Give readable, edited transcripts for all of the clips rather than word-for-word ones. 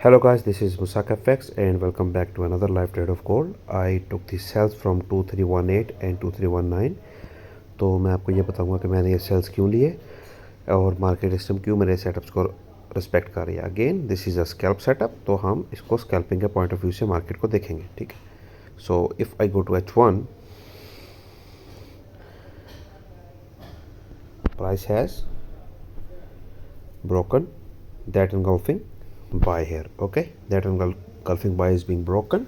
Hello guys, this is Musak FX and welcome back to another live trade of gold. I took the sells from 2318 and 2319. तो मैं आपको ये बताऊंगा कि मैंने ये सेल्स क्यों लिए और मार्केट सिस्टम क्यों मेरे सेटअप्स को रिस्पेक्ट कर रही है. Again this is a scalp setup, तो हम इसको स्कैल्पिंग के पॉइंट ऑफ व्यू से मार्केट को देखेंगे. ठीक है, so if I go to H1, price has broken that engulfing buy here. Okay, that engulfing buy is being broken.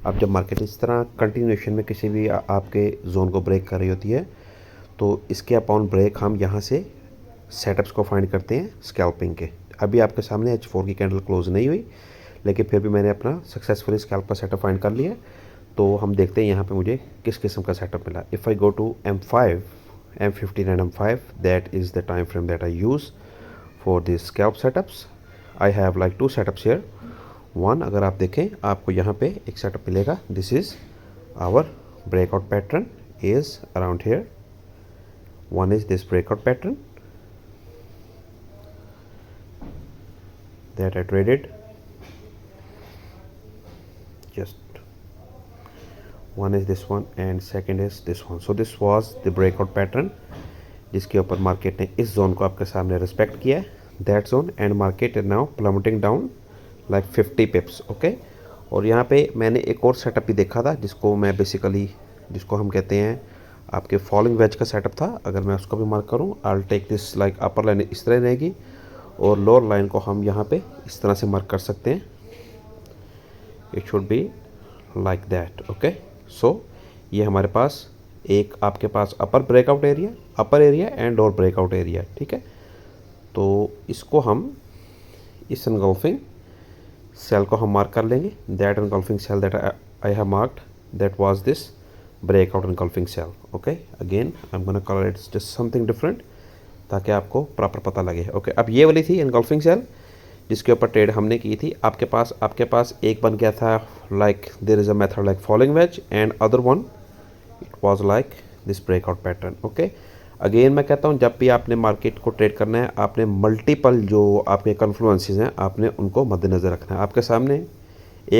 अब जब मार्केट इस तरह कंटिन्यूएशन में किसी भी आपके जोन को ब्रेक कर रही होती है तो इसके अपॉन ब्रेक हम यहाँ से सेटअप्स को फाइंड करते हैं स्कैल्पिंग के. अभी आपके सामने H4 की कैंडल क्लोज नहीं हुई, लेकिन फिर भी मैंने अपना सक्सेसफुली स्कैल्प का सेटअप फाइंड कर लिया. तो हम देखते हैं यहाँ पे मुझे किस किस्म का सेटअप मिला. If I go to M5, M15 and M5, that is the time frame that I use for these scalp setups. I have like two setups here. One, अगर आप देखें आपको यहाँ पे एक सेटअप मिलेगा. This is our breakout pattern is around here. One is this breakout pattern that I traded. Just one is this one and second is this one. So this was the breakout pattern जिसके ऊपर market ने इस zone को आपके सामने respect किया है, that zone, and market is now plummeting down like 50 pips. Okay, और यहाँ पे मैंने एक और सेटअप भी देखा था जिसको हम कहते हैं आपके फॉलिंग वेज का सेटअप था. अगर मैं उसको भी मार्क करूँ, I take this like upper line इस तरह रहेगी और लोअर लाइन को हम यहाँ पे इस तरह से मार्क कर सकते हैं. It should be like that. Okay, so ये हमारे पास एक आपके पास upper area and lower breakout area. ठीक है, तो इसको हम इस एनगल्फिंग सेल को हम मार्क कर लेंगे. That engulfing sell that I have marked, that was this breakout engulfing sell. Okay, again I am gonna colour it's just something different ताकि आपको प्रॉपर पता लगे. ओके, अब ये वाली थी एनगल्फिंग सेल जिसके ऊपर ट्रेड हमने की थी. आपके पास एक बन गया था like there is a method like falling wedge and other one it was like this breakout pattern. Okay, again मैं कहता हूँ जब भी आपने मार्केट को ट्रेड करना है आपने मल्टीपल जो आपके कन्फ्लुएंसेस हैं आपने उनको मद्देनज़र रखना है. आपके सामने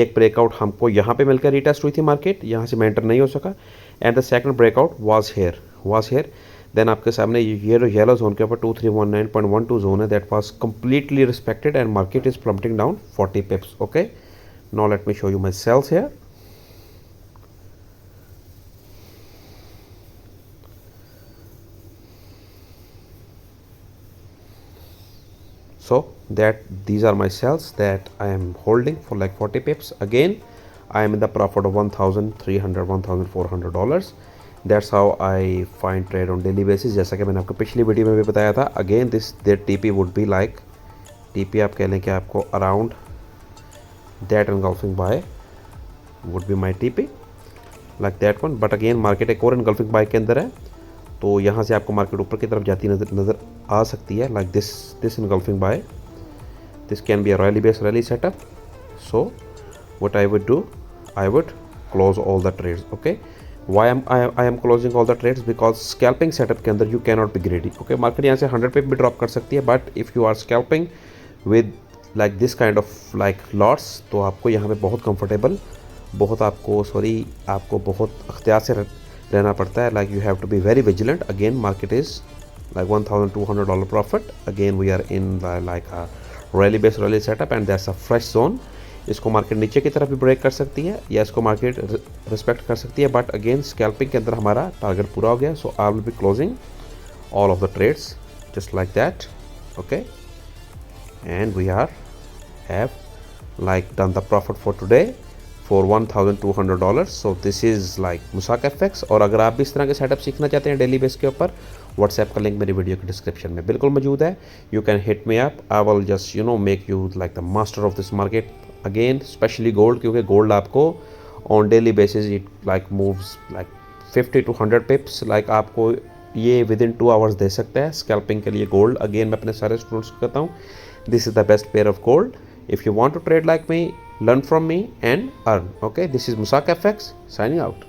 एक ब्रेकआउट हमको यहाँ पे मिलकर रिटेस्ट हुई थी, मार्केट यहाँ से मैं एंटर नहीं हो सका, and the second breakout was here. Then आपके सामने ये जो येलो जोन के ऊपर 2319.12 जोन है that was completely respected and market is plummeting down 40 pips. Okay, now let me show you my sales here. So that these are my cells that I am holding for like 40 pips. Again, I am in the profit of $1,300, $1,400. That's how I find trade on daily basis. जैसा कि मैंने आपको पिछली video में भी बताया था. Again, their TP would be like TP आप कह लें कि आपको around that engulfing buy would be my TP like that one. But again, market एक और engulfing buy के अंदर है, तो यहाँ से आपको मार्केट ऊपर की तरफ जाती नज़र आ सकती है like this engulfing buy. This can be a rally based rally setup. So what I would do, I would close all the trades. Okay, I am closing all the trades because scalping setup के अंदर you can not be greedy. Okay, market यहाँ से 100 पे भी drop कर सकती है, but if you are scalping with like this kind of like lots तो आपको यहाँ पे बहुत कंफर्टेबल आपको बहुत अख्तियार से रहना पड़ता है. Like you have to be very vigilant. Again market is like $1,200 profit. Again we are in like a rally based rally setup and that's a fresh zone. इसको मार्केट नीचे की तरफ भी ब्रेक कर सकती है या इसको मार्केट रिस्पेक्ट कर सकती है, बट अगेन स्कैल्पिंग के अंदर हमारा टारगेट पूरा हो गया. So I will be closing all of the trades just like that. Okay, and we are have like done the profit for today for $1,200. So this is like मुसाक FX. और अगर आप भी इस तरह के सेटअप सीखना चाहते हैं डेली बेस के ऊपर, व्हाट्सएप का लिंक मेरी वीडियो के डिस्क्रिप्शन में बिल्कुल मौजूद है. You can hit me up. I will just make you like the master of this market. Again specially gold, क्योंकि गोल्ड आपको on daily basis it like moves like 50 to 100 पिप्स. Like आपको ये with in 2 hours दे सकता है scalping के लिए gold. Again मैं अपने सारे स्टूडेंट्स को कहता हूँ this is the best pair of gold. If you want to trade like me, learn from me and earn. Okay, this is Musak FX signing out.